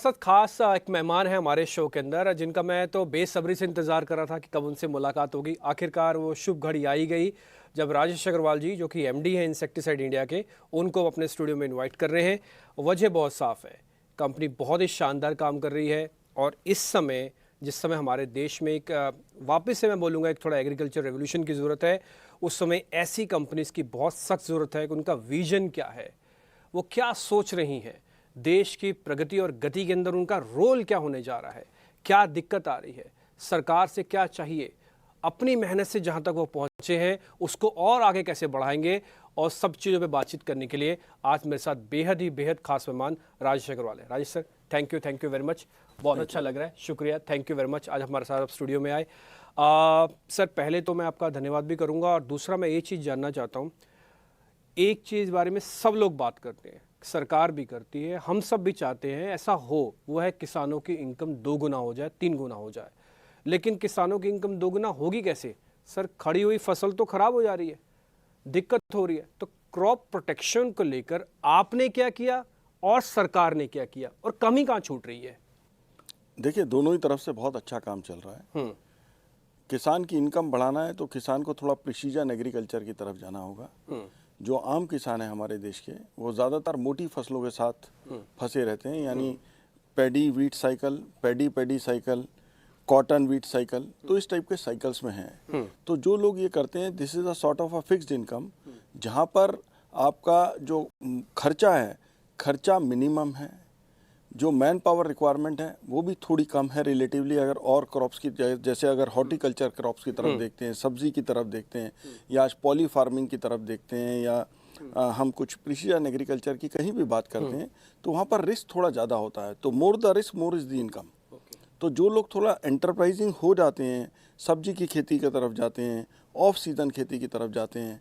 साथ खास एक मेहमान है हमारे शो के अंदर जिनका मैं तो बेसब्री से इंतज़ार कर रहा था कि कब उनसे मुलाकात होगी। आखिरकार वो शुभ घड़ी आई गई जब राजेश अग्रवाल जी, जो कि एमडी हैं इंसेक्टिसाइड इंडिया के, उनको अपने स्टूडियो में इनवाइट कर रहे हैं। वजह बहुत साफ है, कंपनी बहुत ही शानदार काम कर रही है और इस समय जिस समय हमारे देश में एक वापस से मैं बोलूँगा एक थोड़ा एग्रीकल्चर रेवोल्यूशन की ज़रूरत है, उस समय ऐसी कंपनीज़ की बहुत सख्त ज़रूरत है कि उनका विजन क्या है, वो क्या सोच रही हैं, देश की प्रगति और गति के अंदर उनका रोल क्या होने जा रहा है, क्या दिक्कत आ रही है, सरकार से क्या चाहिए, अपनी मेहनत से जहां तक वो पहुंचे हैं उसको और आगे कैसे बढ़ाएंगे, और सब चीज़ों पे बातचीत करने के लिए आज मेरे साथ बेहद खास मेहमान राजेश अग्रवाल है। Rajesh sir, thank you very much, बहुत अच्छा लग रहा है, शुक्रिया, थैंक यू वेरी मच, आज हमारे साथ आप स्टूडियो में आए। सर, पहले तो मैं आपका धन्यवाद भी करूँगा और दूसरा मैं ये चीज़ जानना चाहता हूँ, एक चीज़ बारे में सब लोग बात करते हैं, सरकार भी करती है, हम सब भी चाहते हैं ऐसा हो, वो है किसानों की इनकम 2 गुना हो जाए, 3 गुना हो जाए। लेकिन किसानों की इनकम 2 गुना होगी कैसे? सर, खड़ी हुई फसल तो खराब हो जा रही है, दिक्कत हो रही है। तो क्रॉप प्रोटेक्शन को लेकर आपने क्या किया और सरकार ने क्या किया, और कमी कहाँ छूट रही है? देखिए, दोनों ही तरफ से बहुत अच्छा काम चल रहा है। किसान की इनकम बढ़ाना है तो किसान को थोड़ा प्रिसीजन एग्रीकल्चर की तरफ जाना होगा। जो आम किसान है हमारे देश के, वो ज़्यादातर मोटी फसलों के साथ फंसे रहते हैं, यानी paddy wheat cycle, paddy paddy cycle, cotton wheat cycle, तो इस टाइप के साइकिल्स में हैं। तो जो लोग ये करते हैं, this is a sort of a fixed income, जहाँ पर आपका जो खर्चा है, खर्चा मिनिमम है, जो मैन पावर रिक्वायरमेंट है वो भी थोड़ी कम है रिलेटिवली, अगर और क्रॉप्स की, जैसे अगर हॉर्टिकल्चर क्रॉप्स की तरफ देखते हैं, सब्जी की तरफ देखते हैं, या आज पॉली फार्मिंग की तरफ देखते हैं, या हम कुछ प्रिसीजन एग्रीकल्चर की कहीं भी बात करते हैं, तो वहाँ पर रिस्क थोड़ा ज़्यादा होता है। तो more the risk more is the income. तो जो लोग थोड़ा एंटरप्राइजिंग हो जाते हैं, सब्जी की खेती की तरफ जाते हैं, ऑफ सीजन खेती की तरफ जाते हैं,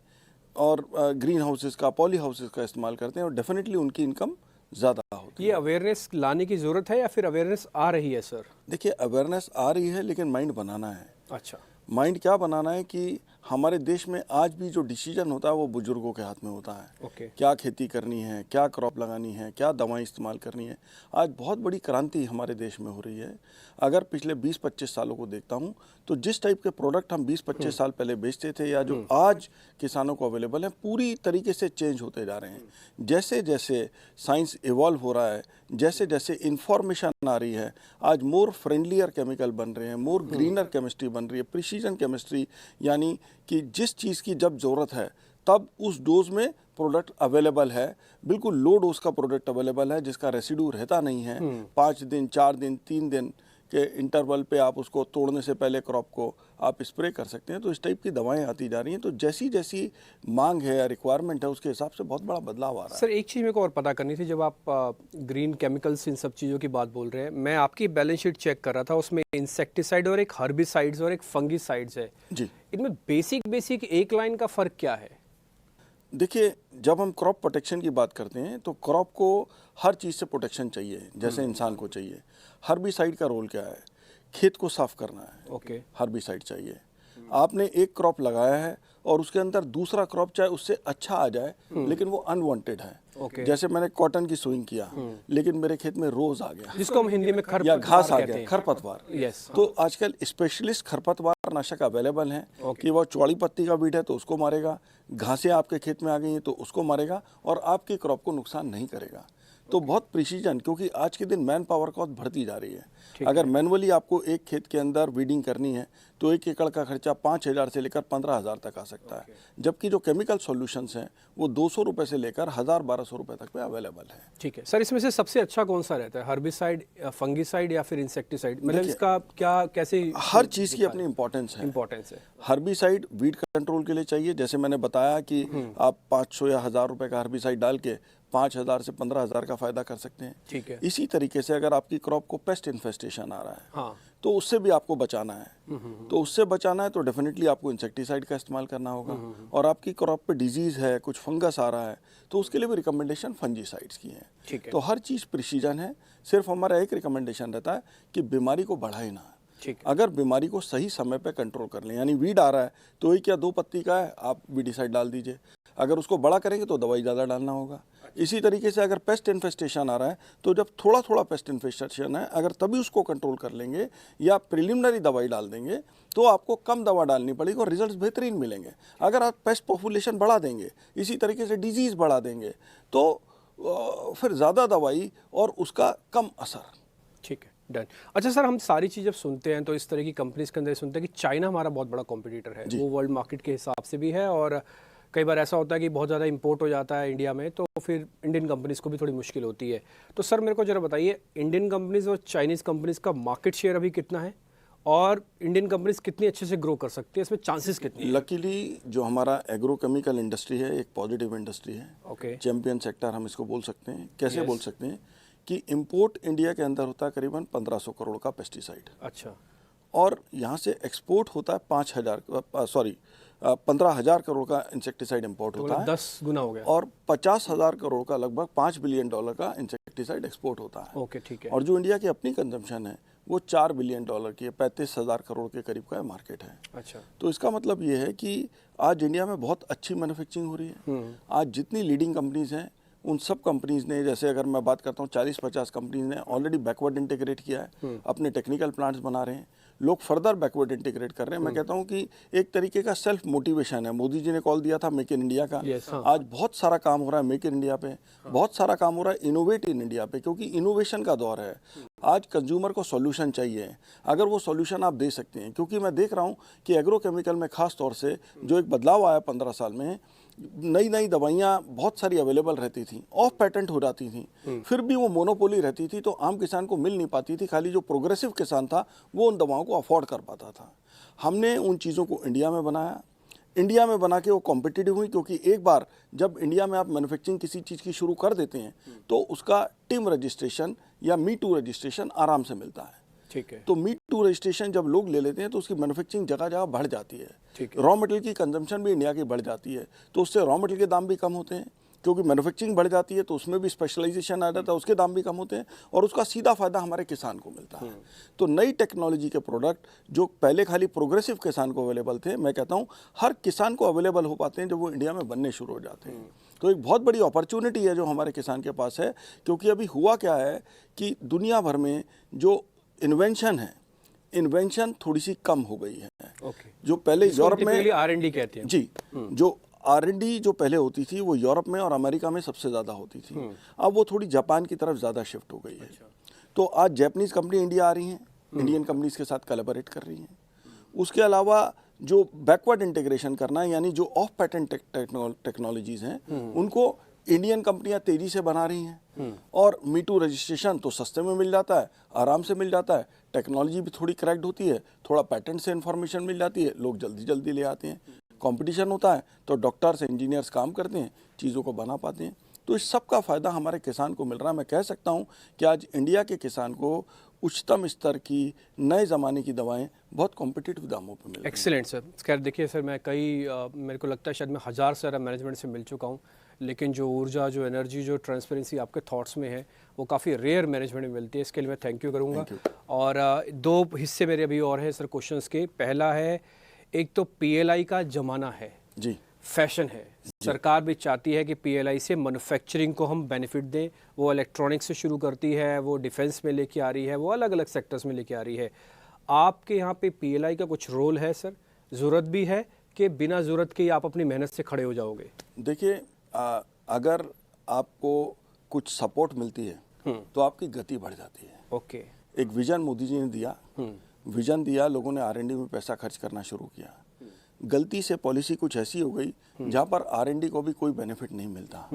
और ग्रीन हाउसेस का, पॉली हाउसेस का इस्तेमाल करते हैं, और डेफिनेटली उनकी इनकम ज़्यादा होती है। ये अवेयरनेस लाने की ज़रूरत है या फिर अवेयरनेस आ रही है सर? देखिए, अवेयरनेस आ रही है, लेकिन माइंड बनाना है। अच्छा। माइंड क्या बनाना है कि हमारे देश में आज भी जो डिसीजन होता है वो बुजुर्गों के हाथ में होता है। ओके। क्या खेती करनी है, क्या क्रॉप लगानी है, क्या दवाएं इस्तेमाल करनी है। आज बहुत बड़ी क्रांति हमारे देश में हो रही है। अगर पिछले 20-25 सालों को देखता हूं, तो जिस टाइप के प्रोडक्ट हम 20-25 साल पहले बेचते थे, या जो आज किसानों को अवेलेबल है, पूरी तरीके से चेंज होते जा रहे हैं। जैसे जैसे साइंस इवॉल्व हो रहा है, जैसे जैसे इंफॉर्मेशन आ रही है, आज मोर फ्रेंडलियर केमिकल बन रहे हैं, मोर ग्रीनर केमिस्ट्री बन रही है, प्रिसीजन केमिस्ट्री, यानी कि जिस चीज़ की जब ज़रूरत है तब उस डोज में प्रोडक्ट अवेलेबल है। बिल्कुल लो डोज का प्रोडक्ट अवेलेबल है, जिसका रेसिड्यू रहता नहीं है। 5 दिन, 4 दिन, 3 दिन के इंटरवल पे आप उसको तोड़ने से पहले क्रॉप को आप स्प्रे कर सकते हैं। तो इस टाइप की दवाएं आती जा रही हैं। तो जैसी जैसी मांग है या रिक्वायरमेंट है, उसके हिसाब से बहुत बड़ा बदलाव आ रहा है। सर, एक चीज़ मेरे को और पता करनी थी, जब आप ग्रीन केमिकल्स इन सब चीज़ों की बात बोल रहे हैं, मैं आपकी बैलेंस शीट चेक कर रहा था, उसमें इंसेक्टिसाइड और एक हर्बिसाइड्स और एक फंगिसाइड्स है जी, इनमें बेसिक एक लाइन का फ़र्क क्या है? देखिए, जब हम क्रॉप प्रोटेक्शन की बात करते हैं तो क्रॉप को हर चीज़ से प्रोटेक्शन चाहिए, जैसे इंसान को चाहिए। हर्बिसाइड का रोल क्या है? खेत को साफ करना है। ओके। हर्बिसाइड चाहिए। आपने एक क्रॉप लगाया है और उसके अंदर दूसरा क्रॉप चाहे उससे अच्छा आ जाए, लेकिन वो अनवांटेड है। ओके। जैसे मैंने कॉटन की सोइंग किया, लेकिन मेरे खेत में रोज आ गया, जिसको हम हिंदी में या खरपतवार घास आ कहते गया, हैं। खरपतवार। यस। तो आजकल स्पेशलिस्ट खरपतवार नाशक अवेलेबल हैं कि वो चौड़ी पत्ती का बीट है तो उसको मारेगा, घासें आपके खेत में आ गई हैं तो उसको मारेगा, और आपकी क्रॉप को नुकसान नहीं करेगा। तो बहुत प्रिसीजन, क्योंकि आज के दिन मैन पावर कॉस्ट बढ़ती जा रही है। अगर मैनुअली आपको एक खेत के अंदर वीडिंग करनी है तो 1 एकड़ का खर्चा 5,000 से लेकर 15,000 तक आ सकता है, जबकि जो केमिकल सॉल्यूशंस हैं वो 200 रुपये से लेकर 1,000-1,200 रुपये तक पे अवेलेबल है। ठीक है सर, इसमें से सबसे अच्छा कौन सा रहता है, हर्बिसाइड, फंगिसाइड या फिर इंसेक्टिसाइड? मतलब इसका क्या, कैसे? हर चीज़ की अपनी इंपॉर्टेंस है। हर्बिसाइड वीड कंट्रोल के लिए चाहिए, जैसे मैंने बताया कि आप 500 या 1,000 रुपये का हर्बिसाइड डाल के 5,000 से 15,000 का फायदा कर सकते हैं। ठीक है। इसी तरीके से अगर आपकी क्रॉप को पेस्ट इन्फेस्टेशन आ रहा है, हाँ, तो उससे भी आपको बचाना है। तो उससे बचाना है तो डेफिनेटली आपको इंसेक्टिसाइड का इस्तेमाल करना होगा। और आपकी क्रॉप पे डिजीज़ है, कुछ फंगस आ रहा है, तो उसके लिए भी रिकमेंडेशन फंजीसाइड्स की है। ठीक है। तो हर चीज़ प्रिसीजन है। सिर्फ हमारा एक रिकमेंडेशन रहता है कि बीमारी को बढ़ाए ना। अगर बीमारी को सही समय पे कंट्रोल कर लें, यानी वीड आ रहा है तो 1 या 2 पत्ती का है, आप वीडिसाइड डाल दीजिए। अगर उसको बड़ा करेंगे तो दवाई ज़्यादा डालना होगा। इसी तरीके से अगर पेस्ट इन्फेस्टेशन आ रहा है तो जब थोड़ा थोड़ा पेस्ट इन्फेस्टेशन है, अगर तभी उसको कंट्रोल कर लेंगे या प्रिलिमिनरी दवाई डाल देंगे तो आपको कम दवा डालनी पड़ेगी और रिजल्ट्स बेहतरीन मिलेंगे। अगर आप पेस्ट पॉपुलेशन बढ़ा देंगे, इसी तरीके से डिजीज़ बढ़ा देंगे तो फिर ज़्यादा दवाई और उसका कम असर। ठीक है, डन। अच्छा सर, हम सारी चीज़ जब सुनते हैं तो इस तरह की कंपनीज के अंदर सुनते हैं कि चाइना हमारा बहुत बड़ा कॉम्पिटिटर है, वो वर्ल्ड मार्केट के हिसाब से भी है, और कई बार ऐसा होता है कि बहुत ज़्यादा इंपोर्ट हो जाता है इंडिया में, तो फिर इंडियन कंपनीज़ को भी थोड़ी मुश्किल होती है। तो सर मेरे को जरा बताइए, इंडियन कंपनीज़ और चाइनीज़ कंपनीज़ का मार्केट शेयर अभी कितना है, और इंडियन कंपनीज़ कितनी अच्छे से ग्रो कर सकती है, इसमें चांसेस कितने हैं? लकीली जो हमारा एग्रोकेमिकल इंडस्ट्री है एक पॉजिटिव इंडस्ट्री है। ओके। चैंपियन सेक्टर हम इसको बोल सकते हैं। कैसे बोल सकते हैं कि इंपोर्ट इंडिया के अंदर होता है करीबन 1500 करोड़ का पेस्टिसाइड, अच्छा। और यहाँ से एक्सपोर्ट होता है 15,000 करोड़ का इंसेक्टिसाइड इंपोर्ट तो होता है, 10 गुना हो गया। और 50,000 करोड़ का लगभग $5 बिलियन का इंसेक्टिसाइड एक्सपोर्ट होता है। ओके, ठीक है। और जो इंडिया की अपनी कंजम्पशन है वो $4 बिलियन की है, 35,000 करोड़ के करीब का मार्केट है। अच्छा। तो इसका मतलब ये है कि आज इंडिया में बहुत अच्छी मैन्युफैक्चरिंग हो रही है। आज जितनी लीडिंग कंपनीज हैं उन सब कंपनीज ने, जैसे अगर मैं बात करता हूँ 40-50 कंपनीज ने ऑलरेडी बैकवर्ड इंटीग्रेट किया है, अपने टेक्निकल प्लांट्स बना रहे हैं, लोग फर्दर बैकवर्ड इंटीग्रेट कर रहे हैं। मैं कहता हूँ कि एक तरीके का सेल्फ मोटिवेशन है। मोदी जी ने कॉल दिया था मेक इन इंडिया का, आज बहुत सारा काम हो रहा है मेक इन इंडिया पे, बहुत सारा काम हो रहा है इनोवेट इन इंडिया पे, क्योंकि इनोवेशन का दौर है। आज कंज्यूमर को सॉल्यूशन चाहिए, अगर वो सॉल्यूशन आप दे सकते हैं, क्योंकि मैं देख रहा हूँ कि एग्रोकेमिकल में खास तौर से जो एक बदलाव आया 15 साल में, नई नई दवाइयाँ बहुत सारी अवेलेबल रहती थी, ऑफ पेटेंट हो जाती थी, फिर भी वो मोनोपोली रहती थी, तो आम किसान को मिल नहीं पाती थी। खाली जो प्रोग्रेसिव किसान था वो उन दवाओं को अफोर्ड कर पाता था। हमने उन चीज़ों को इंडिया में बनाया, इंडिया में बना के वो कॉम्पिटिटिव हुई, क्योंकि एक बार जब इंडिया में आप मैन्युफैक्चरिंग किसी चीज़ की शुरू कर देते हैं तो उसका टिम रजिस्ट्रेशन या मी टू रजिस्ट्रेशन आराम से मिलता है। ठीक है। तो मी टू रजिस्ट्रेशन जब लोग ले लेते हैं तो उसकी मैन्युफैक्चरिंग जगह जगह बढ़ जाती है। ठीक रॉ मटेरियल की कंजम्पशन भी इंडिया की बढ़ जाती है, तो उससे रॉ मटेरियल के दाम भी कम होते हैं, क्योंकि मैन्युफैक्चरिंग बढ़ जाती है तो उसमें भी स्पेशलाइजेशन आ जाता है, उसके दाम भी कम होते हैं, और उसका सीधा फायदा हमारे किसान को मिलता है। तो नई टेक्नोलॉजी के प्रोडक्ट जो पहले खाली प्रोग्रेसिव किसान को अवेलेबल थे, मैं कहता हूँ हर किसान को अवेलेबल हो पाते हैं जब वो इंडिया में बनने शुरू हो जाते हैं। तो एक बहुत बड़ी अपॉर्चुनिटी है जो हमारे किसान के पास है, क्योंकि अभी हुआ क्या है कि दुनिया भर में जो इन्वेंशन है, इन्वेंशन थोड़ी सी कम हो गई है। ओके। जो पहले यूरोप में R&D कहते हैं जी, जो R&D जो पहले होती थी वो यूरोप में और अमेरिका में सबसे ज़्यादा होती थी, अब वो थोड़ी जापान की तरफ ज़्यादा शिफ्ट हो गई है। तो आज जापानीज़ कंपनी इंडिया आ रही हैं, इंडियन कंपनीज के साथ कोलैबोरेट कर रही हैं। उसके अलावा जो बैकवर्ड इंटीग्रेशन करना है, यानी जो ऑफ पैटेंट टेक्नोलॉजीज़ हैं उनको इंडियन कंपनियां तेजी से बना रही हैं, और मी टू रजिस्ट्रेशन तो सस्ते में मिल जाता है, आराम से मिल जाता है, टेक्नोलॉजी भी थोड़ी क्रैक्ड होती है, थोड़ा पैटेंट से इन्फॉर्मेशन मिल जाती है, लोग जल्दी जल्दी ले आते हैं। कंपटीशन होता है तो डॉक्टर्स इंजीनियर्स काम करते हैं, चीज़ों को बना पाते हैं। तो इस सब का फ़ायदा हमारे किसान को मिल रहा है। मैं कह सकता हूँ कि आज इंडिया के किसान को उच्चतम स्तर की नए ज़माने की दवाएं बहुत कॉम्पिटिटिव दामों पर मिल रही हैं। Excellent sir. खैर देखिए सर, मैं मेरे को लगता है शायद मैं 1000 से ज़्यादा मैनेजमेंट से मिल चुका हूँ, लेकिन जो ऊर्जा, जो एनर्जी, जो ट्रांसपेरेंसी आपके थॉट्स में है वो काफ़ी रेयर मैनेजमेंट में मिलती है। इसके लिए मैं थैंक यू करूँगा। और 2 हिस्से मेरे अभी और हैं सर क्वेश्चंस के। पहला है, एक तो PLI का ज़माना है जी, फैशन है, सरकार भी चाहती है कि PLI से मैन्युफैक्चरिंग को हम बेनिफिट दें। वो इलेक्ट्रॉनिक्स से शुरू करती है, वो डिफेंस में लेके आ रही है, वो अलग अलग सेक्टर्स में लेके आ रही है। आपके यहाँ पे PLI का कुछ रोल है सर? ज़रूरत भी है कि बिना ज़रूरत के आप अपनी मेहनत से खड़े हो जाओगे? देखिए, अगर आपको कुछ सपोर्ट मिलती है तो आपकी गति बढ़ जाती है। ओके। एक विजन मोदी जी ने दिया, विजन दिया, लोगों ने R&D में पैसा खर्च करना शुरू किया। गलती से पॉलिसी कुछ ऐसी हो गई जहाँ पर R&D को भी कोई बेनिफिट नहीं मिलता।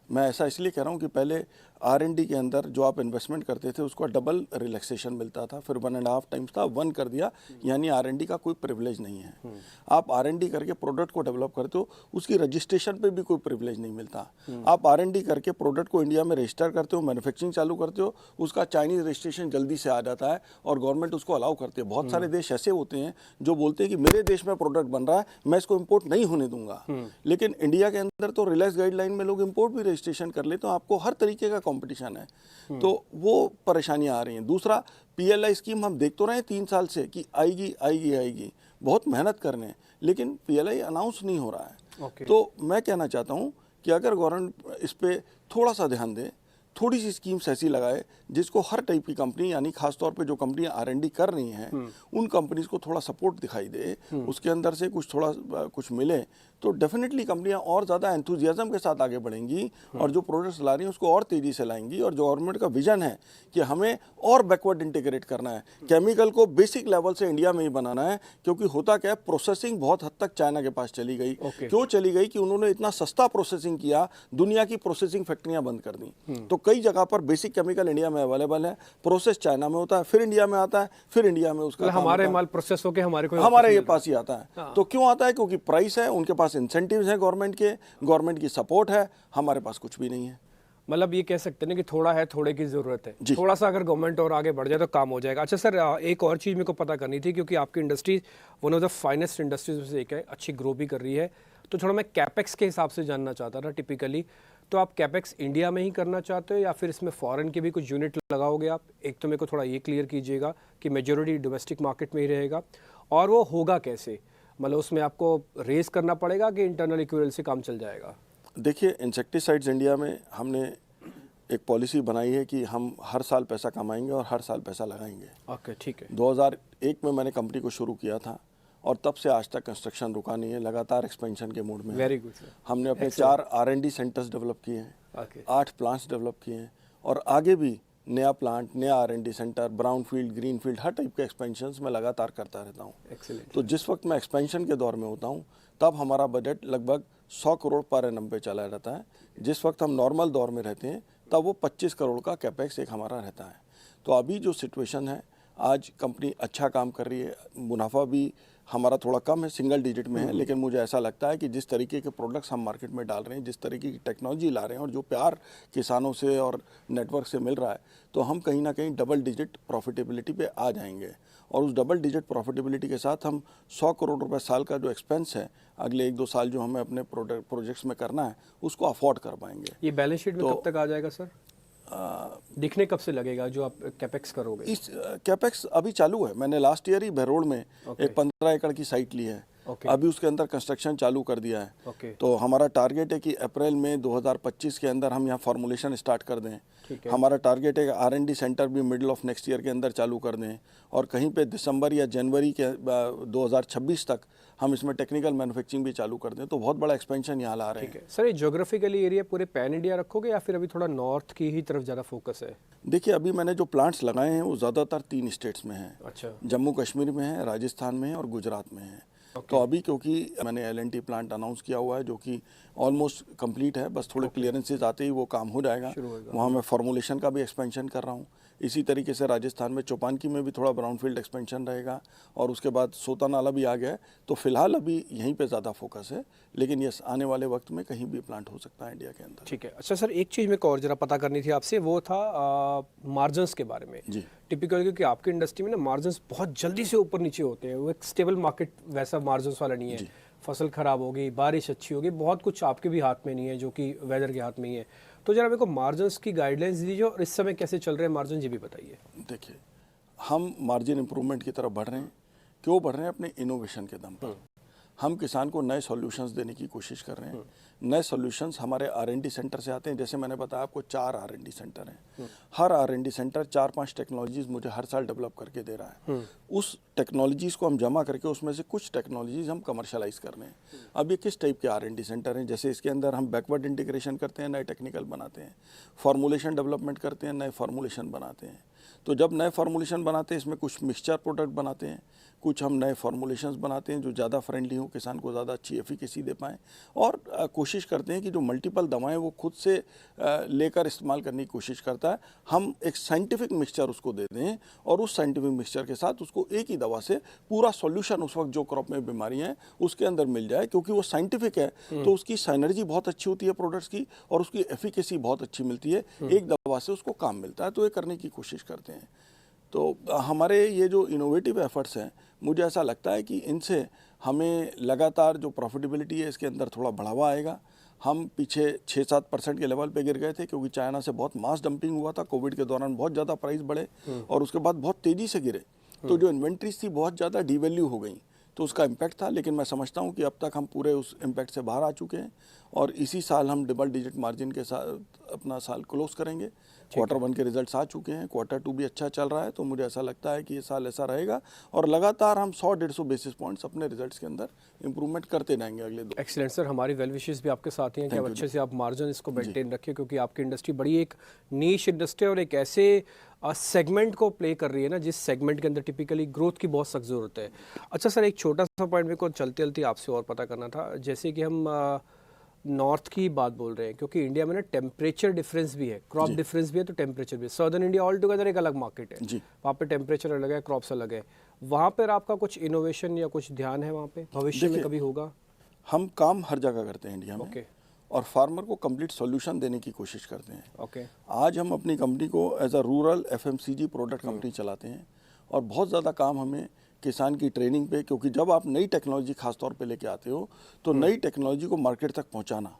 मैं ऐसा इसलिए कह रहा हूँ कि पहले R&D के अंदर जो आप इन्वेस्टमेंट करते थे उसका डबल रिलैक्सेशन मिलता था, फिर 1.5 टाइम्स था, 1 कर दिया, यानी R&D का कोई प्रिविलेज नहीं है। आप R&D करके प्रोडक्ट को डेवलप करते हो, उसकी रजिस्ट्रेशन पे भी कोई प्रिविलेज नहीं मिलता। आप R&D करके प्रोडक्ट को इंडिया में रजिस्टर करते हो, मैन्युफैक्चरिंग चालू करते हो, उसका चाइनीज रजिस्ट्रेशन जल्दी से आ जाता है और गवर्नमेंट उसको अलाउ करती है। बहुत सारे देश ऐसे होते हैं जो बोलते हैं कि मेरे देश में प्रोडक्ट बन रहा है, मैं इसको इम्पोर्ट नहीं होने दूंगा, लेकिन इंडिया के अंदर तो रिलैक्स गाइडलाइन में लोग इम्पोर्ट भी रजिस्ट्रेशन कर ले तो आपको हर तरीके का कंपटीशन है, तो वो परेशानियां आ रही हैं। दूसरा, PLI स्कीम हम देख तो रहे हैं 3 साल से कि आएगी आएगी आएगी, बहुत मेहनत कर रहे हैं, लेकिन PLI अनाउंस नहीं हो रहा है। तो मैं कहना चाहता हूँ कि अगर गवर्नमेंट इस पर थोड़ा सा ध्यान दे, थोड़ी सी स्कीम्स ऐसी लगाए जिसको हर टाइप की कंपनी, यानी खासतौर पे जो कंपनियां R&D कर रही हैं उन कंपनीज को थोड़ा सपोर्ट दिखाई दे, उसके अंदर से कुछ मिले, तो डेफिनेटली कंपनियां और ज़्यादा एंथुजियाज्म के साथ आगे बढ़ेंगी और जो प्रोडक्ट्स ला रही हैं उसको और तेज़ी से लाएंगी। और जो गवर्नमेंट का विजन है कि हमें और बैकवर्ड इंटीग्रेट करना है, केमिकल को बेसिक लेवल से इंडिया में ही बनाना है, क्योंकि होता क्या है, प्रोसेसिंग बहुत हद तक चाइना के पास चली गई। क्यों चली गई? कि उन्होंने इतना सस्ता प्रोसेसिंग किया, दुनिया की प्रोसेसिंग फैक्ट्रियां बंद कर दी। तो कई जगह पर बेसिक केमिकल इंडिया में अवेलेबल है, प्रोसेस चाइना में होता है, फिर इंडिया में आता है, फिर इंडिया में उसका हमारे माल प्रोसेस होकर हमारे ये पास ही आता है। तो क्यों आता है? क्योंकि प्राइस है, उनके पास इंसेंटिव्स हैं गवर्नमेंट की सपोर्ट है, हमारे पास कुछ भी नहीं है। मतलब ये कह सकते हैं कि थोड़ा है, थोड़े की ज़रूरत है, थोड़ा सा अगर गवर्नमेंट और आगे बढ़ जाए तो काम हो जाएगा। अच्छा सर, एक और चीज़ मेरे को पता करनी थी, क्योंकि आपकी industry one of the finest industries में से एक है, अच्छी ग्रो भी कर रही है, तो थोड़ा मैं कैपेक्स के हिसाब से जानना चाहता था। टिपिकली तो आप कैपेक्स इंडिया में ही करना चाहते हो या फिर इसमें फॉरेन के भी कुछ यूनिट लगाओगे आप? एक तो मेरे को थोड़ा ये क्लियर कीजिएगा कि मेजॉरिटी डोमेस्टिक मार्केट में ही रहेगा, और वो होगा कैसे? मतलब उसमें आपको रेस करना पड़ेगा कि इंटरनल इक्विवल से काम चल जाएगा? देखिए, इंसेक्टिसाइड्स इंडिया में हमने एक पॉलिसी बनाई है कि हम हर साल पैसा कमाएंगे और हर साल पैसा लगाएंगे। ओके, ठीक है। 2001 में मैंने कंपनी को शुरू किया था और तब से आज तक कंस्ट्रक्शन रुका नहीं है, लगातार एक्सपेंशन के मोड में। Very good sir. हमने अपने 4 R&D सेंटर्स डेवलप किए हैं, 8 प्लांट्स डेवलप किए हैं, और आगे भी नया प्लांट, नया R&D centre, brown field, green field, हर टाइप के एक्सपेंशन मैं लगातार करता रहता हूँ। एक्सीलेंट। तो जिस वक्त मैं एक्सपेंशन के दौर में होता हूँ तब हमारा बजट लगभग 100 करोड़ पर एनम पे चला रहता है। जिस वक्त हम नॉर्मल दौर में रहते हैं तब वो 25 करोड़ का कैपेक्स एक हमारा रहता है। तो अभी जो सिचुएशन है, आज कंपनी अच्छा काम कर रही है, मुनाफा भी हमारा थोड़ा कम है, सिंगल डिजिट में है, लेकिन मुझे ऐसा लगता है कि जिस तरीके के प्रोडक्ट्स हम मार्केट में डाल रहे हैं, जिस तरीके की टेक्नोलॉजी ला रहे हैं और जो प्यार किसानों से और नेटवर्क से मिल रहा है, तो हम कहीं ना कहीं डबल डिजिट प्रॉफिटेबिलिटी पे आ जाएंगे। और उस डबल डिजिट प्रॉफिटेबिलिटी के साथ हम 100 करोड़ रुपए साल का जो एक्सपेंस है अगले 1-2 साल जो हमें अपने प्रोजेक्ट्स में करना है, उसको अफोर्ड कर पाएंगे। ये बैलेंस शीट में कब तक आ जाएगा सर? दिखने कब से लगेगा जो आप कैपेक्स करोगे? इस कैपेक्स अभी चालू है। मैंने लास्ट ईयर ही बहरोड में एक 15 एकड़ की साइट ली है। अभी उसके अंदर कंस्ट्रक्शन चालू कर दिया है। तो हमारा टारगेट है कि अप्रैल में 2025 के अंदर हम यहाँ फॉर्मुलेशन स्टार्ट कर दें। हमारा टारगेट है कि R&D सेंटर भी मिडिल ऑफ नेक्स्ट ईयर के अंदर चालू कर दें, और कहीं पे दिसंबर या जनवरी के 2026 तक हम इसमें टेक्निकल मैन्युफैक्चरिंग भी चालू कर दें। तो बहुत बड़ा एक्सपेंशन यहाँ ला रहे हैं। सर, ये ज्योग्राफिकली एरिया पूरे पैन इंडिया रखोगे या फिर अभी थोड़ा नॉर्थ की ही तरफ ज़्यादा फोकस है? देखिए, अभी मैंने जो प्लांट्स लगाए हैं वो ज़्यादातर 3 स्टेट्स में हैं। अच्छा। जम्मू कश्मीर में है, राजस्थान में है और गुजरात में है। तो अभी क्योंकि मैंने L&T प्लांट अनाउंस किया हुआ है जो कि ऑलमोस्ट कंप्लीट है, बस थोड़े क्लियरेंसेज आते ही वो काम हो जाएगा। वहाँ मैं फॉर्मुलेशन का भी एक्सपेंशन कर रहा हूँ। इसी तरीके से राजस्थान में चौपानकी में भी थोड़ा ब्राउन फील्ड एक्सपेंशन रहेगा, और उसके बाद सोता नाला भी आ गया है। तो फिलहाल अभी यहीं पे ज़्यादा फोकस है, लेकिन ये आने वाले वक्त में कहीं भी प्लांट हो सकता है इंडिया के अंदर। ठीक है। अच्छा सर, एक चीज़ मेरे को और जरा पता करनी थी आपसे, वो था मार्जिन्स के बारे में। जी। टिपिकल, क्योंकि आपकी इंडस्ट्री में ना मार्जिन्स बहुत जल्दी से ऊपर नीचे होते हैं, वो एक स्टेबल मार्केट वैसा मार्जिन्स वाला नहीं है। फसल खराब होगी, बारिश अच्छी होगी, बहुत कुछ आपके भी हाथ में नहीं है, जो कि वेदर के हाथ में ही है। तो जरा मेरे को मार्जिन्स की गाइडलाइंस दीजिए, और इस समय कैसे चल रहे हैं मार्जिन, ये भी बताइए। देखिए, हम मार्जिन इंप्रूवमेंट की तरफ बढ़ रहे हैं। क्यों बढ़ रहे हैं? अपने इनोवेशन के दम पर। हम किसान को नए सॉल्यूशंस देने की कोशिश कर रहे हैं। नए सॉल्यूशंस हमारे R&D सेंटर से आते हैं। जैसे मैंने बताया आपको 4 R&D सेंटर हैं। हर R&D सेंटर 4-5 टेक्नोलॉजीज मुझे हर साल डेवलप करके दे रहा है। उस टेक्नोलॉजीज़ को हम जमा करके उसमें से कुछ टेक्नोलॉजीज हम कमर्शलाइज कर रहे हैं। अब ये किस टाइप के R&D सेंटर हैं? जैसे इसके अंदर हम बैकवर्ड इंटीग्रेशन करते हैं, नए टेक्निकल बनाते हैं, फॉर्मुलेशन डेवलपमेंट करते हैं, नए फॉर्मुलेशन बनाते हैं। तो जब नए फॉर्मुलेशन बनाते हैं, इसमें कुछ मिक्सचर प्रोडक्ट बनाते हैं, कुछ हम नए फॉर्मुलेशंस बनाते हैं जो ज़्यादा फ्रेंडली हो, किसान को ज़्यादा अच्छी एफिकेसी दे पाएँ, और कोशिश करते हैं कि जो मल्टीपल दवाएं वो खुद से लेकर इस्तेमाल करने की कोशिश करता है, हम एक साइंटिफिक मिक्सचर उसको दे दें, और उस साइंटिफिक मिक्सचर के साथ उसको एक ही दवा से पूरा सॉल्यूशन उस वक्त जो क्रॉप में बीमारियां हैं उसके अंदर मिल जाए। क्योंकि वो साइंटिफिक है तो उसकी साइनर्जी बहुत अच्छी होती है प्रोडक्ट्स की, और उसकी एफिकेसी बहुत अच्छी मिलती है। एक दवा से उसको काम मिलता है। तो ये करने की कोशिश करते हैं। तो हमारे ये जो इनोवेटिव एफर्ट्स हैं, मुझे ऐसा लगता है कि इनसे हमें लगातार जो प्रॉफिटेबिलिटी है इसके अंदर थोड़ा बढ़ावा आएगा। हम पीछे 6-7% के लेवल पे गिर गए थे, क्योंकि चाइना से बहुत मास डंपिंग हुआ था। कोविड के दौरान बहुत ज़्यादा प्राइस बढ़े और उसके बाद बहुत तेज़ी से गिरे, तो जो इन्वेंट्रीज थी बहुत ज़्यादा डिवैल्यू हो गई, तो उसका इम्पैक्ट था। लेकिन मैं समझता हूँ कि अब तक हम पूरे उस इम्पैक्ट से बाहर आ चुके हैं और इसी साल हम डबल डिजिट मार्जिन के साथ अपना साल क्लोज करेंगे। Q1 के रिजल्ट्स आ चुके हैं, Q2 भी अच्छा चल रहा है, तो मुझे ऐसा लगता है कि ये साल ऐसा रहेगा और लगातार हम 100-150 बेसिस पॉइंट्स अपने रिजल्ट्स के अंदर इंप्रूवमेंट करते रहेंगे अगले 2। एक्सीलेंट सर, हमारी वेल विशेस भी आपके साथ ही हैं कि आप अच्छे से आप मार्जिन इसको मेंटेन रखिए, क्योंकि आपकी इंडस्ट्री बड़ी एक नीश इंडस्ट्री और एक ऐसे सेगमेंट को प्ले कर रही है ना, जिस सेगमेंट के अंदर टिपिकली ग्रोथ की बहुत सख्त ज़रूरत है। अच्छा सर, एक छोटा सा पॉइंट मेरे को चलते चलते आपसे और पता करना था, जैसे कि हम नॉर्थ की बात बोल रहे हैं, क्योंकि इंडिया में ना टेम्परेचर डिफरेंस भी है, क्रॉप डिफरेंस भी है, तो टेम्परेचर भी है। सदर्न इंडिया ऑल टुगेदर एक अलग मार्केट है, वहाँ पे टेम्परेचर अलग है, क्रॉप्स अलग है। वहाँ पर आपका कुछ इनोवेशन या कुछ ध्यान है वहाँ पे, भविष्य में कभी होगा? हम काम हर जगह करते हैं इंडिया में, ओके, और फार्मर को कंप्लीट सॉल्यूशन देने की कोशिश करते हैं। ओके, आज हम अपनी कंपनी को as a rural FMCG product company चलाते हैं और बहुत ज़्यादा काम हमें किसान की ट्रेनिंग पे, क्योंकि जब आप नई टेक्नोलॉजी खास तौर पे लेके आते हो तो नई टेक्नोलॉजी को मार्केट तक पहुंचाना,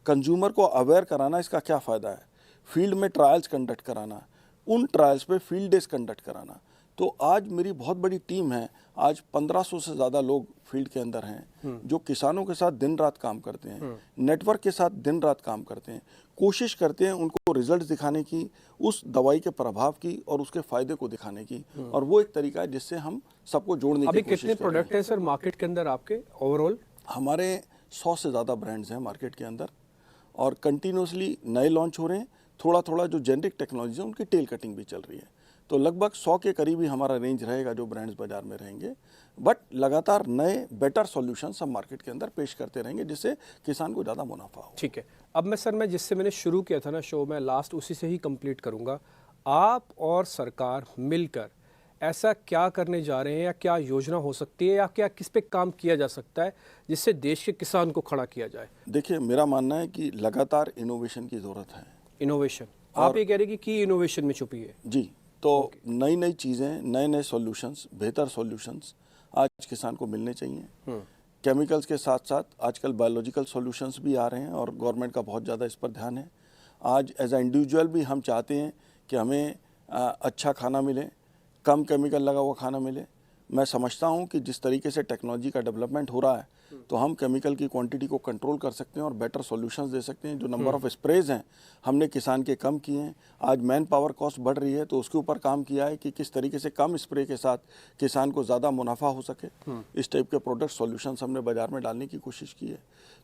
कंज्यूमर को अवेयर कराना इसका क्या फ़ायदा है, फील्ड में ट्रायल्स कंडक्ट कराना, उन ट्रायल्स पे फील्ड डेज कंडक्ट कराना। तो आज मेरी बहुत बड़ी टीम है, आज 1500 से ज़्यादा लोग फील्ड के अंदर हैं जो किसानों के साथ दिन रात काम करते हैं, नेटवर्क के साथ दिन रात काम करते हैं, कोशिश करते हैं उनको रिजल्ट दिखाने की, उस दवाई के प्रभाव की और उसके फ़ायदे को दिखाने की, और वो एक तरीका है जिससे हम सबको जोड़ने की कोशिश कर रहे हैं। अभी कितने प्रोडक्ट हैं सर मार्केट के अंदर आपके ओवरऑल? हमारे 100 से ज़्यादा ब्रांड्स हैं मार्केट के अंदर और कंटिन्यूसली नए लॉन्च हो रहे हैं। थोड़ा थोड़ा जो जेनरिक टेक्नोलॉजी है उनकी टेल कटिंग भी चल रही है, तो लगभग 100 के करीब ही हमारा रेंज रहेगा जो ब्रांड्स बाजार में रहेंगे। बट लगातार नए बेटर सॉल्यूशंस हम मार्केट के अंदर पेश करते रहेंगे, जिससे किसान को ज़्यादा मुनाफा हो। ठीक है, अब मैं सर, मैं जिससे मैंने शुरू किया था ना शो, मैं लास्ट उसी से ही कंप्लीट करूंगा। आप और सरकार मिलकर ऐसा क्या करने जा रहे हैं, या क्या योजना हो सकती है, या क्या किस पे काम किया जा सकता है जिससे देश के किसान को खड़ा किया जाए? देखिए, मेरा मानना है कि लगातार इनोवेशन की ज़रूरत है। इनोवेशन, आप ये कह रहे हैं कि इनोवेशन में छुपी है? जी, तो नई नई चीज़ें, नए नए सॉल्यूशंस, बेहतर सॉल्यूशंस आज किसान को मिलने चाहिए। केमिकल्स के साथ साथ आजकल बायोलॉजिकल सॉल्यूशंस भी आ रहे हैं और गवर्नमेंट का बहुत ज़्यादा इस पर ध्यान है। आज एज अ इंडिविजुअल भी हम चाहते हैं कि हमें अच्छा खाना मिले, कम केमिकल लगा हुआ खाना मिले। मैं समझता हूं कि जिस तरीके से टेक्नोलॉजी का डेवलपमेंट हो रहा है, तो हम केमिकल की क्वांटिटी को कंट्रोल कर सकते हैं और बेटर सॉल्यूशंस दे सकते हैं। जो नंबर ऑफ स्प्रेज हैं हमने किसान के कम किए हैं। आज मैन पावर कॉस्ट बढ़ रही है, तो उसके ऊपर काम किया है कि किस तरीके से कम स्प्रे के साथ किसान को ज़्यादा मुनाफा हो सके। इस टाइप के प्रोडक्ट सॉल्यूशंस हमने बाजार में डालने की कोशिश की है।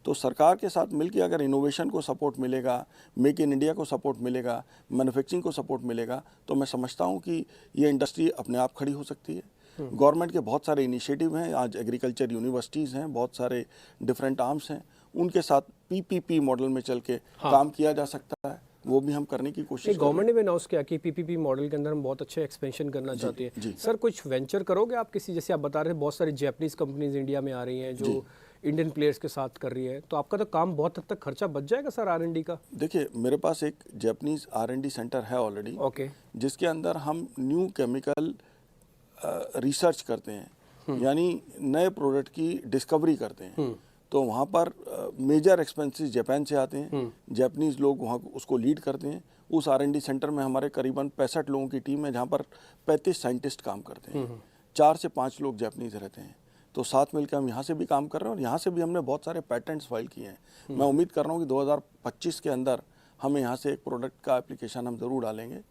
तो सरकार के साथ मिलकर अगर इनोवेशन को सपोर्ट मिलेगा, मेक इन इंडिया को सपोर्ट मिलेगा, मैन्युफैक्चरिंग को सपोर्ट मिलेगा, तो मैं समझता हूँ कि ये इंडस्ट्री अपने आप खड़ी हो सकती है। गवर्नमेंट के बहुत सारे इनिशिएटिव हैं, आज एग्रीकल्चर यूनिवर्सिटीज़ हैं, बहुत सारे डिफरेंट आर्म्स हैं, उनके साथ PPP मॉडल में चल के काम किया जा सकता है, वो भी हम करने की कोशिश। गवर्नमेंट ने भी अनाउंस किया कि PPP मॉडल के अंदर हम बहुत अच्छे एक्सपेंशन करना चाहते हैं। सर, कुछ वेंचर करोगे आप किसी, जैसे आप बता रहे हैं बहुत सारी जैपनीज कंपनीज इंडिया में आ रही हैं जो इंडियन प्लेयर्स के साथ कर रही है, तो आपका तो काम बहुत हद तक खर्चा बच जाएगा सर R&D का? देखिए, मेरे पास एक जैपनीज R&D सेंटर है ऑलरेडी, जिसके अंदर हम न्यू केमिकल रिसर्च करते हैं, यानी नए प्रोडक्ट की डिस्कवरी करते हैं। तो वहाँ पर मेजर एक्सपेंसेस जापान से आते हैं, जापानीज लोग वहाँ उसको लीड करते हैं। उस R&D सेंटर में हमारे करीबन 65 लोगों की टीम है, जहाँ पर 35 साइंटिस्ट काम करते हैं, 4 से 5 लोग जापानीज रहते हैं। तो साथ मिलकर हम यहाँ से भी काम कर रहे हैं और यहाँ से भी हमने बहुत सारे पैटेंट्स फाइल किए हैं। मैं उम्मीद कर रहा हूँ कि 2025 के अंदर हमें यहाँ से एक प्रोडक्ट का एप्लीकेशन हम ज़रूर डालेंगे,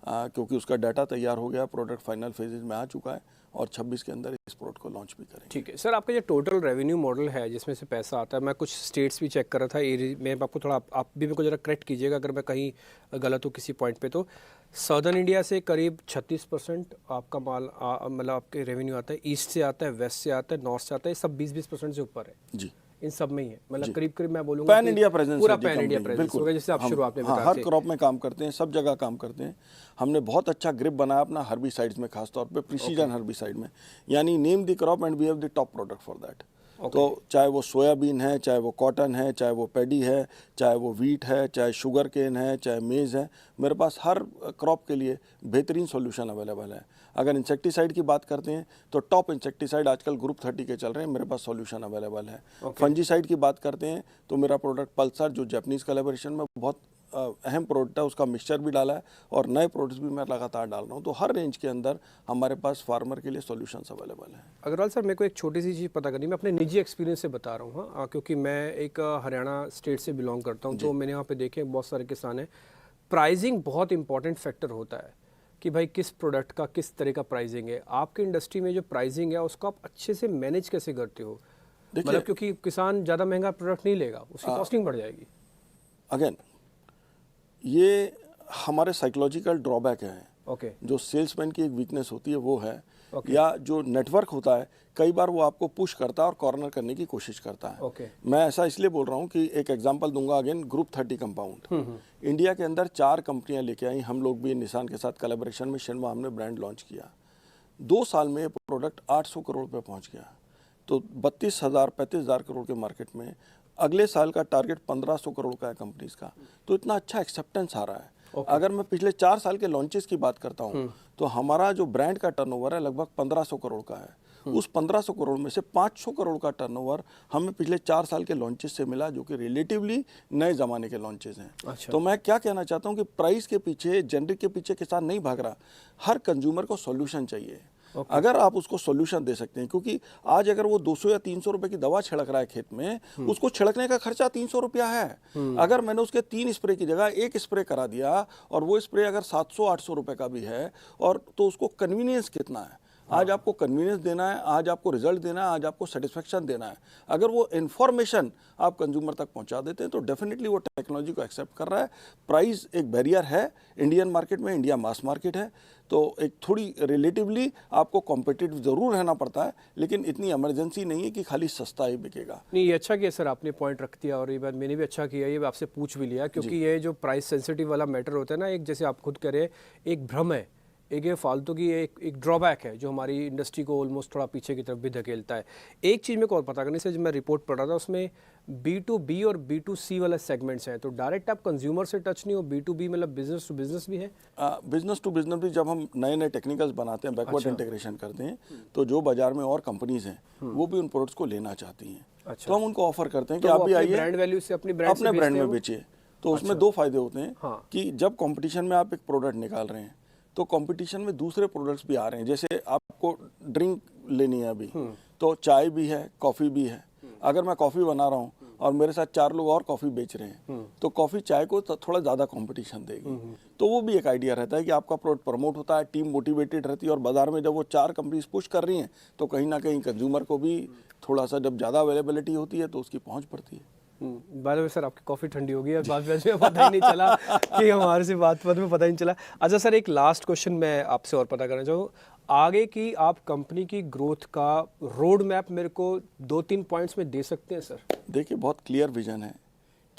क्योंकि उसका डाटा तैयार हो गया, प्रोडक्ट फाइनल फेजेज में आ चुका है और 26 के अंदर इस प्रोडक्ट को लॉन्च भी करेंगे। ठीक है सर, आपका जो टोटल रेवेन्यू मॉडल है जिसमें से पैसा आता है, मैं कुछ स्टेट्स भी चेक कर रहा था, मैं आपको थोड़ा, आप भी मेरे को जरा करेक्ट कीजिएगा अगर मैं कहीं गलत हूँ किसी पॉइंट पे। तो सदर्न इंडिया से करीब 36% आपका माल मतलब आपके रेवेन्यू आता है, ईस्ट से आता है, वेस्ट से आता है, नॉर्थ से आता है, सब 20-20% से ऊपर है जी, इन सब में ही है। मतलब करीब करीब मैं बोलूँगा पैन इंडिया प्रेजेंस, पूरा पैन इंडिया प्रेजेंस होगा, जैसे आप शुरुआत में बता हर क्रॉप में काम करते हैं, सब जगह काम करते हैं। हमने बहुत अच्छा ग्रिप बनाया अपना हर्बिसाइड्स में, खासतौर पे प्रिसीजन हर्बिसाइड में, यानी name the crop and we have the top product for that. तो चाहे वो सोयाबीन है, चाहे वो कॉटन है, चाहे वो पैडी है, चाहे वो वीट है, चाहे शुगर केन है, चाहे मेज़ है, मेरे पास हर क्रॉप के लिए बेहतरीन सॉल्यूशन अवेलेबल है। अगर इंसेक्टिसाइड की बात करते हैं तो टॉप इंसेक्टिसाइड आजकल ग्रुप 30 के चल रहे हैं, मेरे पास सॉल्यूशन अवेलेबल है। फंजीसाइड की बात करते हैं तो मेरा प्रोडक्ट पल्सर, जो जापानीज़ कोलैबोरेशन में बहुत अहम प्रोडक्ट है, उसका मिक्सचर भी डाला है और नए प्रोडक्ट्स भी मैं लगातार डाल रहा हूँ। तो हर रेंज के अंदर हमारे पास फार्मर के लिए सॉल्यूशंस अवेलेबल हैं। अग्रवाल सर, मेरे को एक छोटी सी चीज़ पता करनी, मैं अपने निजी एक्सपीरियंस से बता रहा हूँ। हाँ, क्योंकि मैं एक हरियाणा स्टेट से बिलोंग करता हूँ, तो मैंने यहाँ पे देखे बहुत सारे किसान हैं। प्राइसिंग बहुत इंपॉर्टेंट फैक्टर होता है कि भाई किस प्रोडक्ट का किस तरह का प्राइसिंग है। आपकी इंडस्ट्री में जो प्राइसिंग है उसको आप अच्छे से मैनेज कैसे करते हो? मतलब क्योंकि किसान ज़्यादा महंगा प्रोडक्ट नहीं लेगा, उसकी कॉस्टिंग बढ़ जाएगी। अगेन, ये हमारे साइकोलॉजिकल ड्रॉबैक है। ओके। जो सेल्समैन की एक वीकनेस होती है वो है, या जो नेटवर्क होता है कई बार वो आपको पुश करता है और कॉर्नर करने की कोशिश करता है। मैं ऐसा इसलिए बोल रहा हूँ कि एक एग्जांपल दूंगा। अगेन, ग्रुप 30 कंपाउंड इंडिया के अंदर 4 कंपनियां लेके आई, हम लोग भी निसान के साथ कोलैबोरेशन में शिनमा हमने ब्रांड लॉन्च किया। 2 साल में ये प्रोडक्ट 800 करोड़ पे पहुंच गया। तो 32,000-35,000 करोड़ के मार्केट में अगले साल का टारगेट 1500 करोड़ का है कंपनीज का। तो इतना अच्छा एक्सेप्टेंस आ रहा है। अगर मैं पिछले 4 साल के लॉन्चेस की बात करता हूं तो हमारा जो ब्रांड का टर्नओवर है लगभग 1500 करोड़ का है। उस 1500 करोड़ में से 500 करोड़ का टर्नओवर हमें पिछले 4 साल के लॉन्चेस से मिला, जो कि रिलेटिवली नए ज़माने के लॉन्चेस हैं। अच्छा। तो मैं क्या कहना चाहता हूं कि प्राइस के पीछे, जेनरिक के पीछे किसान नहीं भाग रहा। हर कंज्यूमर को सॉल्यूशन चाहिए। अगर आप उसको सॉल्यूशन दे सकते हैं, क्योंकि आज अगर वो 200 या 300 रुपए की दवा छिड़क रहा है खेत में, उसको छिड़कने का खर्चा 300 रुपया है। अगर मैंने उसके 3 स्प्रे की जगह 1 स्प्रे करा दिया और वो स्प्रे अगर 700-800 रुपए का भी है, और तो उसको कन्वीनियंस कितना है। आज आपको कन्वीनियंस देना है, आज आपको रिजल्ट देना है, आज आपको सेटिस्फेक्शन देना है। अगर वो इन्फॉर्मेशन आप कंज्यूमर तक पहुंचा देते हैं तो डेफिनेटली वो टेक्नोलॉजी को एक्सेप्ट कर रहा है। प्राइस एक बैरियर है इंडियन मार्केट में, इंडिया मास मार्केट है, तो एक थोड़ी रिलेटिवली आपको कॉम्पिटिटिव जरूर रहना पड़ता है, लेकिन इतनी इमरजेंसी नहीं है कि खाली सस्ता ही बिकेगा। नहीं, ये अच्छा किया सर, आपने पॉइंट रख दिया और ये बात मैंने भी अच्छा किया, ये आपसे पूछ भी लिया, क्योंकि ये जो प्राइस सेंसिटिव वाला मैटर होता है ना, एक जैसे आप खुद कह रहे हैं, एक भ्रम है, एक ये फालतू की एक ड्रॉबैक है जो हमारी इंडस्ट्री को ऑलमोस्ट थोड़ा पीछे की तरफ भी धकेलता है। एक चीज़ मेरे को और पता करने से, जब मैं रिपोर्ट पढ़ रहा था उसमें B2B और B2C वाले सेगमेंट्स हैं, तो डायरेक्ट आप कंज्यूमर से टच नहीं हो, B2B मतलब बिजनेस टू बिजनेस भी है? बिजनेस टू बिजनेस भी। जब हम नए नए टेक्निकल्स बनाते हैं, बैकवर्ड इंटीग्रेशन करते हैं, तो जो बाजार में और कंपनीज हैं वो भी उन प्रोडक्ट्स को लेना चाहती हैं। तो हम उनको ऑफर करते हैं कि आप भी आइए, ब्रांड वैल्यू से अपने ब्रांड में बेचिए। तो उसमें 2 फायदे होते हैं कि जब कंपटीशन में आप एक प्रोडक्ट निकाल रहे हैं तो कंपटीशन में दूसरे प्रोडक्ट्स भी आ रहे हैं। जैसे आपको ड्रिंक लेनी है अभी, तो चाय भी है, कॉफ़ी भी है। अगर मैं कॉफ़ी बना रहा हूँ और मेरे साथ 4 लोग और कॉफ़ी बेच रहे हैं, तो कॉफ़ी चाय को थोड़ा ज़्यादा कंपटीशन देगी। तो वो भी एक आइडिया रहता है कि आपका प्रोडक्ट प्रमोट होता है, टीम मोटिवेटेड रहती है, और बाजार में जब वो 4 कंपनीज पुश कर रही हैं तो कहीं ना कहीं कंज्यूमर को भी थोड़ा सा, जब ज़्यादा अवेलेबिलिटी होती है तो उसकी पहुँच पड़ती है। बाय द वे सर, आपकी कॉफ़ी ठंडी हो गई है, बात में पता ही नहीं चला कि हमारे से बात में पता ही नहीं चला। अच्छा सर, एक लास्ट क्वेश्चन मैं आपसे और पता करना चाहूँ, आगे की आप कंपनी की ग्रोथ का रोड मैप मेरे को 2-3 पॉइंट्स में दे सकते हैं सर? देखिए, बहुत क्लियर विजन है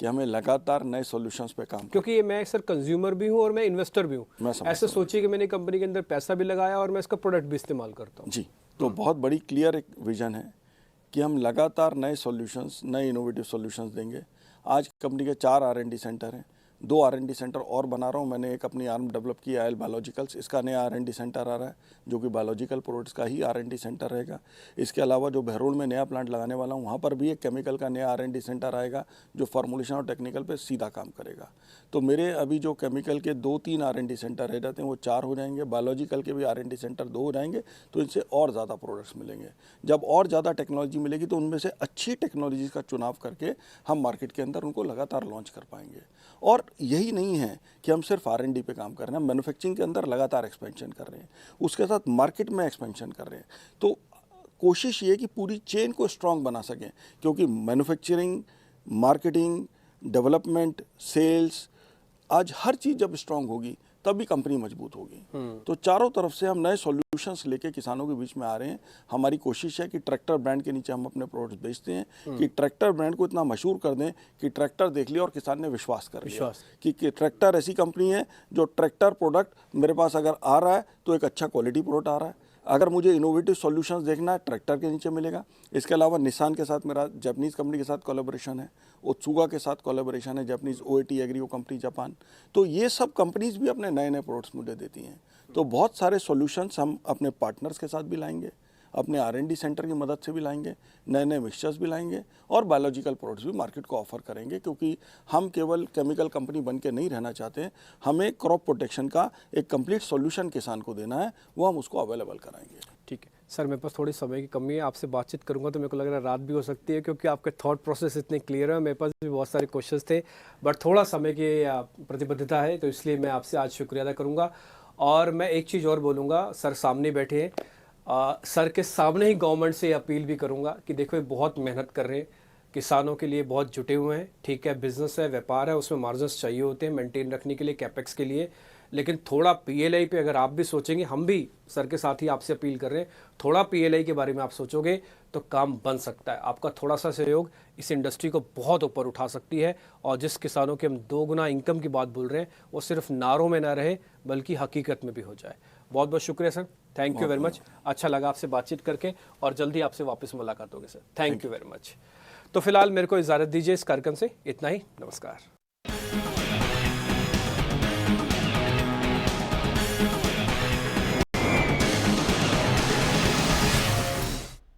कि हमें लगातार नए सॉल्यूशंस पे काम, क्योंकि ये मैं सर कंज्यूमर भी हूँ और मैं इन्वेस्टर भी हूँ। ऐसे सोचिए कि मैंने कंपनी के अंदर पैसा भी लगाया और मैं इसका प्रोडक्ट भी इस्तेमाल करता हूँ। जी, तो बहुत बड़ी क्लियर एक विजन है कि हम लगातार नए सॉल्यूशंस, नए इनोवेटिव सॉल्यूशंस देंगे। आज कंपनी के 4 R&D सेंटर हैं, 2 R&D सेंटर और बना रहा हूँ। मैंने एक अपनी आर्म डेवलप की, आयल बायोलॉजिकल्स, इसका नया R&D सेंटर आ रहा है जो कि बायोलॉजिकल प्रोडक्ट्स का ही R&D सेंटर रहेगा। इसके अलावा जो बहरोल में नया प्लांट लगाने वाला हूँ, वहाँ पर भी एक केमिकल का नया R&D सेंटर आएगा जो फॉर्मुलेशन और टेक्निकल पे सीधा काम करेगा। तो मेरे अभी जो केमिकल के 2-3 R&D सेंटर रह जाते हैं वो 4 हो जाएंगे, बायोलॉजिकल के भी R&D सेंटर 2 हो जाएंगे। तो इनसे और ज़्यादा प्रोडक्ट्स मिलेंगे। जब और ज़्यादा टेक्नोलॉजी मिलेगी तो उनमें से अच्छी टेक्नोलॉजीज़ का चुनाव करके हम मार्केट के अंदर उनको लगातार लॉन्च कर पाएंगे। और यही नहीं है कि हम सिर्फ R&D पे काम कर रहे हैं, मैन्युफैक्चरिंग के अंदर लगातार एक्सपेंशन कर रहे हैं, उसके साथ मार्केट में एक्सपेंशन कर रहे हैं। तो कोशिश ये कि पूरी चेन को स्ट्रांग बना सकें, क्योंकि मैन्युफैक्चरिंग, मार्केटिंग, डेवलपमेंट, सेल्स, आज हर चीज़ जब स्ट्रांग होगी तभी कंपनी मजबूत होगी। तो चारों तरफ से हम नए सॉल्यूशंस लेके किसानों के बीच में आ रहे हैं। हमारी कोशिश है कि ट्रैक्टर ब्रांड के नीचे हम अपने प्रोडक्ट्स बेचते हैं, कि ट्रैक्टर ब्रांड को इतना मशहूर कर दें कि ट्रैक्टर देख लिया और किसान ने विश्वास कर लिया कि ट्रैक्टर ऐसी कंपनी है जो ट्रैक्टर प्रोडक्ट मेरे पास अगर आ रहा है तो एक अच्छा क्वालिटी प्रोडक्ट आ रहा है, अगर मुझे इनोवेटिव सॉल्यूशंस देखना है, ट्रैक्टर के नीचे मिलेगा। इसके अलावा निसान के साथ मेरा जापानीज़ कंपनी के साथ कोलैबोरेशन है, ओत्सुगा के साथ कोलैबोरेशन है, Japanese OAT Agrico company Japan. तो ये सब कंपनीज भी अपने नए नए प्रोडक्ट्स मुझे देती हैं। तो बहुत सारे सॉल्यूशंस हम अपने पार्टनर्स के साथ भी लाएंगे, अपने R&D सेंटर की मदद से भी लाएंगे, नए नए मिक्सचर्स भी लाएंगे और बायोलॉजिकल प्रोडक्ट्स भी मार्केट को ऑफर करेंगे, क्योंकि हम केवल केमिकल कंपनी बन के नहीं रहना चाहते। हमें क्रॉप प्रोटेक्शन का एक कंप्लीट सॉल्यूशन किसान को देना है, वो हम उसको अवेलेबल कराएंगे। ठीक है सर, मेरे पास थोड़ी समय की कमी है, आपसे बातचीत करूंगा तो मेरे को लग रहा है रात भी हो सकती है, क्योंकि आपके थॉट प्रोसेस इतने क्लियर है। मेरे पास भी बहुत सारे क्वेश्चंस थे, बट थोड़ा समय की प्रतिबद्धता है, तो इसलिए मैं आपसे आज शुक्रिया अदा करूंगा। और मैं एक चीज़ और बोलूँगा, सर सामने बैठे हैं, सर के सामने ही गवर्नमेंट से अपील भी करूंगा कि देखो ये बहुत मेहनत कर रहे हैं, किसानों के लिए बहुत जुटे हुए हैं। ठीक है, बिजनेस है, व्यापार है, उसमें मार्जिन्स चाहिए होते हैं मेंटेन रखने के लिए, कैपेक्स के लिए, लेकिन थोड़ा पीएलआई पे अगर आप भी सोचेंगे, हम भी सर के साथ ही आपसे अपील कर रहे हैं, थोड़ा पीएलआई के बारे में आप सोचोगे तो काम बन सकता है। आपका थोड़ा सा सहयोग इस इंडस्ट्री को बहुत ऊपर उठा सकती है, और जिस किसानों के हम 2 गुना इनकम की बात बोल रहे हैं, वो सिर्फ नारों में ना रहे बल्कि हकीकत में भी हो जाए। बहुत बहुत शुक्रिया sir, thank you very much. अच्छा लगा आपसे बातचीत करके, और जल्दी आपसे वापस मुलाकात होगी sir. Thank you very much. तो फिलहाल मेरे को इजाज़त दीजिए, इस कार्यक्रम से इतना ही। नमस्कार।